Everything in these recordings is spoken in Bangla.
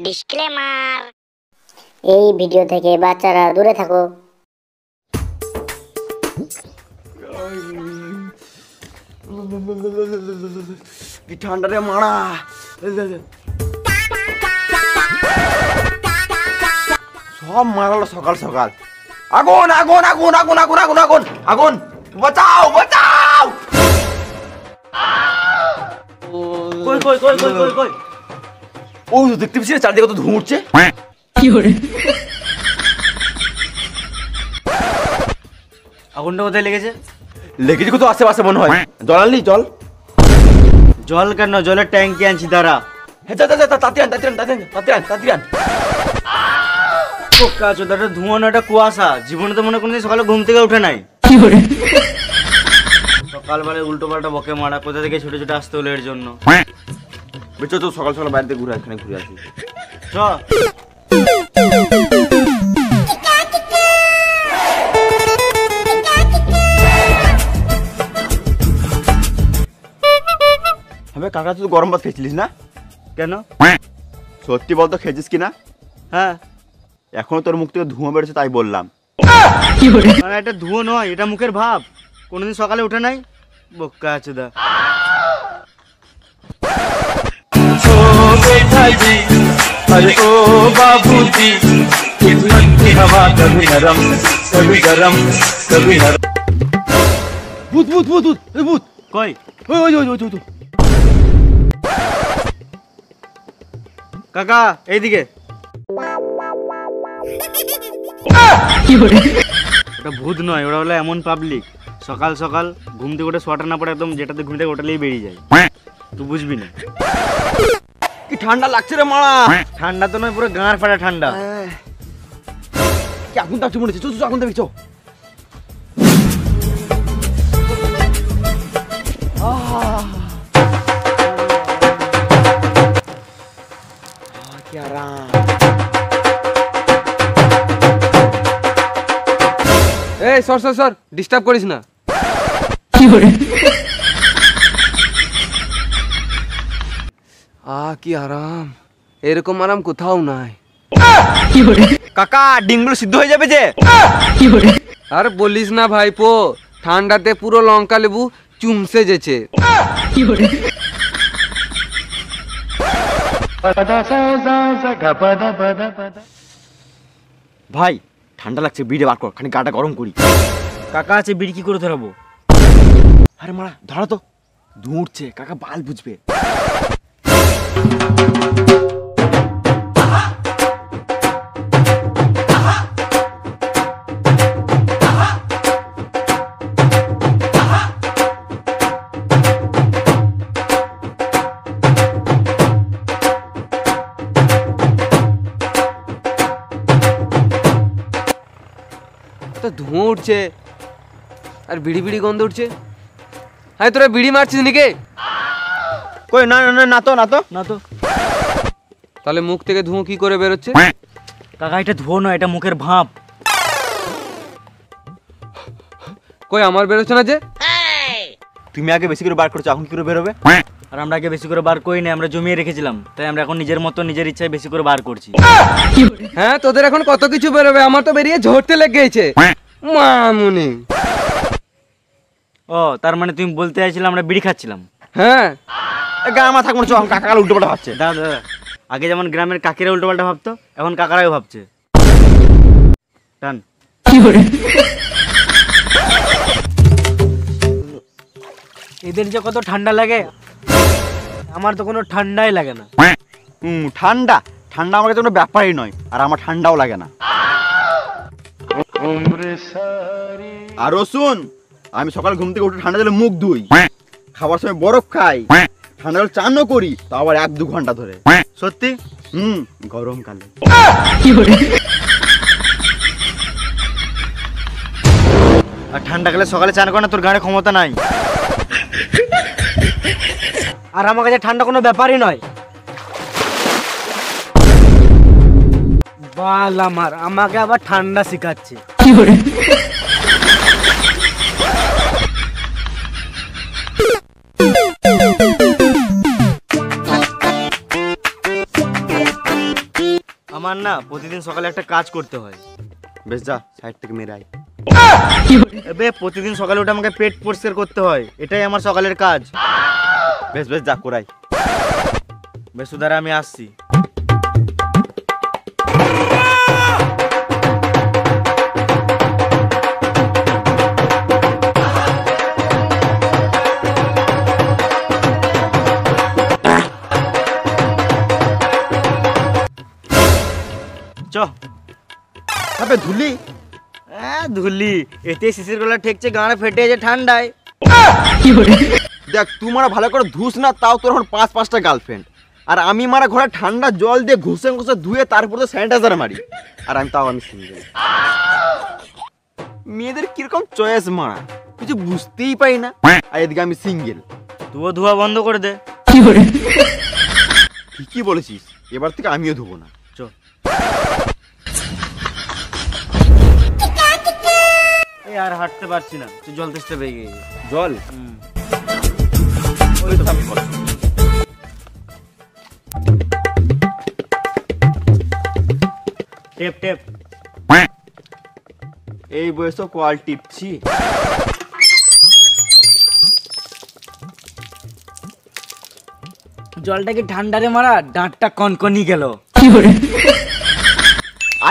ডিসক্লেমার, এই ভিডিও থেকে বাচ্চারা দূরে থাকো। কি ঠান্ডা রে মারা। সব মারালো সকাল সকাল। আগুন আগুন আগুন আগুন আগুন আগুন আগুন আগুন, বাঁচাও বাঁচাও। কই কই কই কই কই কই, ও দেখতে পাচ্ছিস চারদিকে কত ধুঁ উঠছে। কি করে আগুনটা কোথায় লেগেছে? লেগেছে কোথাও আশেপাশে মনে হয়। জল আনলি? জল জল কেন, জলের ট্যাঙ্কি আনছি দাঁড়া। হ্যাঁ তাড়াতাড়ি আন তাড়াতাড়ি আন তাড়াতাড়ি আন তাড়াতাড়ি আন। পোকা চোদাটা ধোঁয়া না, এটা কুয়াশা। জীবনে তো মনে কোনোদিন সকালে ঘুম থেকে উঠে নাই। কি করে সকালবেলায় উল্টো পাল্টা বকে মারা, কোথা থেকে ছোট ছোট আসতে হলো এর জন্য। বেচো তো সকাল সকাল বাড়িতে ঘুরে আসখানে ঘুরে আসি। চ হ্যাঁ কাকা, তুই গরম ভাত খেয়েছিলিস না? কেন? সত্যি বলতো খেয়েছিস কিনা? হ্যাঁ, এখনো তোর মুখ থেকে ধোঁয়া বেরোচ্ছে তাই বললাম। কি করে মানে এটা ধুয়ো নয়, এটা মুখের ভাব। কোনোদিন সকালে উঠে নাই বোকা চোদা। अरे ओ बाबूजी किस्मत की हवा कभी नरम कभी गरम कभी नरम। ভূত ভূত ভূত ভূত, এই ভূত। কই? ওই ওই ওই ওই ওই, ওই। কাকা এইদিকে। কি করে ওটা ভূত নয়, ওরা হলো এমন পাবলিক সকাল সকাল ঘুম থেকে ওটা সোয়াটার না পড়ে একদম যেটাতে ঘুম থেকে ওটালেই বেরিয়ে যায়। তুই বুঝবি না। কি ঠান্ডা লাগছে রে মারা। ঠান্ডা তো নয়, পুরো গাঁড় ফাটা ঠান্ডা। কি আগুন তাপছে মনে হচ্ছে। চো চো আগুন দেখি চো। কি আরাম। এই সর সর সর, ডিস্টার্ব করিস না। কি করে কি আরাম, এরকম আরাম কোথাও নাই। কি করে কাকা ডিমগুলো সিদ্ধ হয়ে যাবে যে। কি করে আর বলিস না ভাইপো, ঠান্ডাতে পুরো লঙ্কা লেবু চুমসে যেছে। কি করে ভাই ঠান্ডা লাগছে, বিড়ি বার কর, খানি গাটা গরম করি। কাকা আছে, বিড়ি কি করে ধরাবো? আরে মারা ধরো তো, ধোঁয়া উঠছে, কাকা বাল বুঝবে। তো ধোঁয়া উঠছে আর বিড়ি বিড়ি গন্ধ উঠছে। হ্যাঁ তোরা বিড়ি মারছিস নাকি? কই না না না তো না তো না তো। তাহলে মুখ থেকে ধোঁয়া কি করে বেরোচ্ছে? কাকা এটা ধোঁয়া নয়, এটা মুখের ভাপ। কই আমার বেরোচ্ছে না যে? তুমি আগে বেশি করে বার করছো, এখন কি করে বেরোবে? আর আমরা আগে বেশি করে বার করি না, আমরা জমিয়ে রেখেছিলাম, তাই আমরা এখন নিজের মতো নিজের ইচ্ছায় বেশি করে বার করছি। হ্যাঁ তোদের এখন কত কিছু বেরোবে, আমার তো বেরিয়ে ঝরতে লেগেছে মামুনি। ও তার মানে তুমি বলতে চাইছিলে আমরা বিড়ি খাচ্ছিলাম? হ্যাঁ গা আমার থাকবো না, এখন কাকা উল্টো পাল্টা ভাবছে। দাদা দাদা, আগে যেমন গ্রামের কাকিরা উল্টো পাল্টা ভাবতো, এখন কাকারাও ভাবছে। টান। কি করে এদের যে কত ঠান্ডা লাগে, আমার তো কোনো ঠান্ডাই লাগে না। ঠান্ডা ঠান্ডা আমার কাছে কোনো ব্যাপারই নয়, আর আমার ঠান্ডাও লাগে না। আর শুন, আমি সকাল ঘুম থেকে উঠে ঠান্ডা জলে মুখ ধুই, খাবার সময় বরফ খাই, ঠান্ডা জল চানও করি, তা আবার 1-2 ঘন্টা ধরে। সত্যি? গরমকালে। কি করে আর ঠান্ডাকালে সকালে চান করে না, তোর গাড়ি ক্ষমতা নাই। আর আমার কাছে ঠান্ডা কোনো ব্যাপারই নয়। বাল আমার, আমাকে আবার ঠান্ডা শিখাচ্ছে। কি করে আমার না প্রতিদিন সকালে একটা কাজ করতে হয়। বেশ যা সাইড থেকে মেরে আয়। এবে প্রতিদিন সকালে উঠে আমাকে পেট পরিষ্কার করতে হয়, এটাই আমার সকালের কাজ। বেশ বেশ যা করাই। বেশ সুদারা আমি আসছি। চ আবে ধুলি ধুলি এতে শিশির গলা ঠেকছে, গাঁড়ে ফেটে যে ঠান্ডায়। দেখ তুই মারা ভালো করে ধুস না, তাও তোর এখন 5-5টা গার্লফ্রেন্ড, আর আমি মারা ঘরে ঠান্ডা জল দিয়ে ঘুষে ঘুষে ধুয়ে তারপর তো স্যানিটাইজার মারি, আর আমি সিঙ্গেল। মেয়েদের কিরকম চয়েস মারা কিছু বুঝতেই পারি না, আর এদিকে আমি সিঙ্গেল। তুইও ধোয়া বন্ধ করে দে। ঠিকই বলেছিস, এবার থেকে আমিও ধুবো না। চ এই আর হাঁটতে পারছি না, তুই জল তেষ্টা পেয়ে গিয়ে জল টেপ টেপ। এই বয়সে কল টিপছি। জলটা কি ঠান্ডা রে মারা, দাঁতটা কনকনি গেল।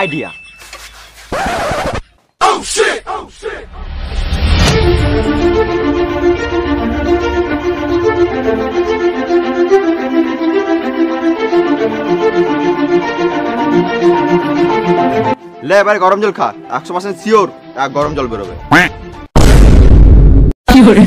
আইডিয়া। লে এবার গরম জল খা, 100% শিওর গরম জল বেরোবে। কি হলো?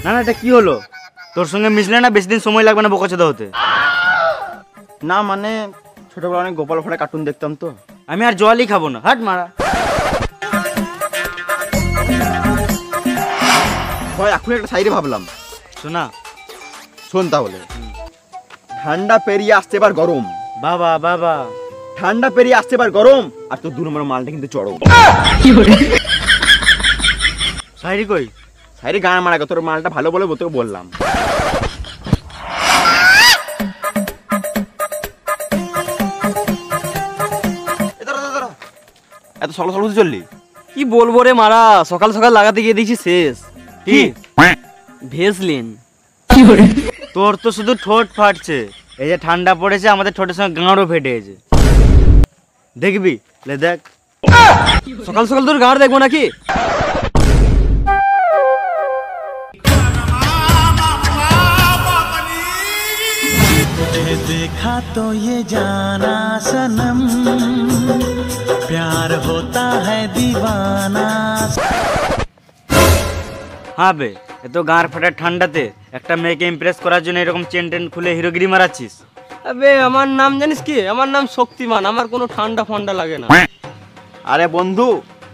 না না এটা কি হলো? তোর সঙ্গে মিশলে না বেশি দিন সময় লাগবে না বোকাচোদা হতে। না মানে ছোটবেলা অনেক গোপাল ভাড়া কার্টুন দেখতাম তো। আমি আর জলই খাবো না, হাট মারা। ভাই এখন একটা সাইডে ভাবলাম, শোনা শোন তাহলে। ঠান্ডা পেরিয়ে আসছে এবার গরম, বাবা বাবা। ঠান্ডা পেরিয়ে আসছে এবার গরম, আর তোর 2 নম্বর মালটা কিন্তু চড়ম। সাইরি কই? সাইডে গান মারা তোর মালটা ভালো বলে তোকে বললাম। এত সকাল সকাল চললি? কি বলবো রে মারা, সকাল সকাল লাগাতে গিয়ে দেখছি শেষ। কি ভেসলিন। তোর তো শুধু ঠোঁট ফাটছে, এই যে ঠান্ডা পড়েছে আমাদের ঠোঁটের সঙ্গে গাঁড়ও ফেটেছে। দেখবি লে দেখ। সকাল সকাল তোর গাঁড় দেখবো নাকি? देखा तो ये जाना सनम प्यार होता है दीवाना। হ্যাঁ বে, এত গাঁড় ফাটার ঠান্ডাতে একটা মেয়েকে ইমপ্রেস করার জন্য এরকম চেন টেন খুলে হিরোগিরি মারাচ্ছিস। আবে আমার নাম জানিস কি? আমার নাম শক্তিমান, আমার কোনো ঠান্ডা ফান্ডা লাগে না। আরে বন্ধু,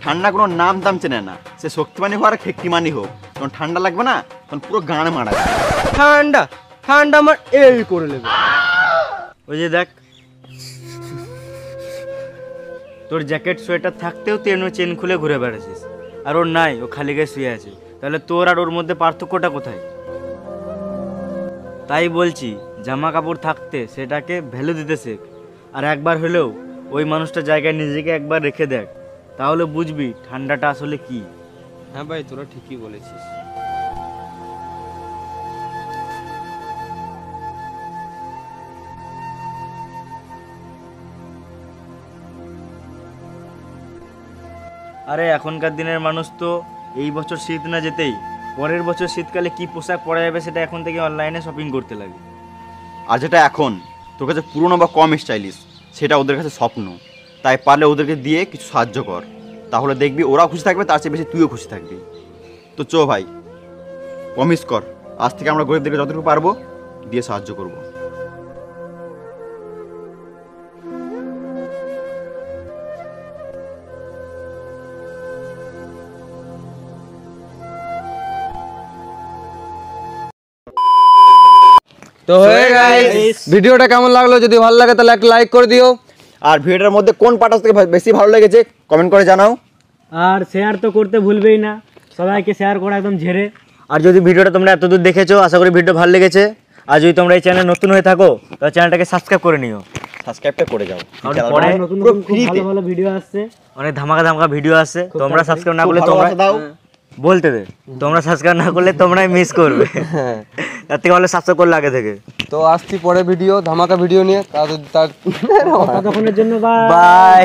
ঠান্ডা কোনো নাম দাম চেনে না, সে শক্তিমানি হোক আর খেক্তিমানি হোক, তখন ঠান্ডা লাগবে না, তখন পুরো গান মারা যাবে। ঠান্ডা ঠান্ডা আমার এই করে নেবে। ওই যে দেখ, তোর জ্যাকেট সোয়েটার থাকতেও তুই এমনি চেন খুলে ঘুরে বেড়াচ্ছিস, আর ওর নাই, ও খালি গায়ে শুয়ে আছে। তাহলে তোর আর ওর মধ্যে পার্থক্যটা কোথায়? তাই বলছি, জামা কাপড় থাকতে সেটাকে ভ্যালু দিতে শেখ, আর একবার হলেও ওই মানুষটার জায়গায় নিজেকে একবার রেখে দেখ, তাহলে বুঝবি ঠান্ডাটা আসলে কি। হ্যাঁ ভাই, তোরা ঠিকই বলেছিস। আরে এখনকার দিনের মানুষ তো এই বছর শীত না যেতেই পরের বছর শীতকালে কি পোশাক পরা যাবে সেটা এখন থেকে অনলাইনে শপিং করতে লাগে। আর যেটা এখন তোর কাছে পুরনো বা কম স্টাইলিশ, সেটা ওদের কাছে স্বপ্ন। তাই পারলে ওদেরকে দিয়ে কিছু সাহায্য কর, তাহলে দেখবি ওরাও খুশি থাকবে, তার চেয়ে বেশি তুইও খুশি থাকবি। তো চো ভাই, প্রমিস কর আজ থেকে আমরা গরিবদেরকে যতটুকু পারবো দিয়ে সাহায্য করবো। তো হয়ে গাইস, ভিডিওটা কেমন লাগলো? যদি ভালো লাগে তাহলে একটা লাইক করে দিও। আর ভিডিওটার মধ্যে কোন পার্টটা থেকে বেশি ভালো লেগেছে কমেন্ট করে জানাও। আর শেয়ার তো করতে ভুলবেই না, সবাইকে শেয়ার করা একদম ঝেড়ে। আর যদি ভিডিওটা তোমরা এতদূর দেখেছো, আশা করি ভিডিও ভালো লেগেছে। আর যদি তোমরা এই চ্যানেলে নতুন হয়ে থাকো তাহলে চ্যানেলটাকে সাবস্ক্রাইব করে নিও। সাবস্ক্রাইবটা করে যাও, কারণ পরে নতুন নতুন খুব ভালো ভালো ভিডিও আসছে, অনেক ধামাকা ধামাকা ভিডিও আসছে। তোমরা সাবস্ক্রাইব না করলে তোমরা দাও বলতে দে, তোমরা সাবস্ক্রাইব না করলে তোমরাই মিস করবে। তার থেকে ভালো সাবস্ক্রাইব করলে আগে থেকে। তো আসছি পরে ভিডিও, ধামাকা ভিডিও নিয়ে। তার ততক্ষণের জন্য বাই। বাই।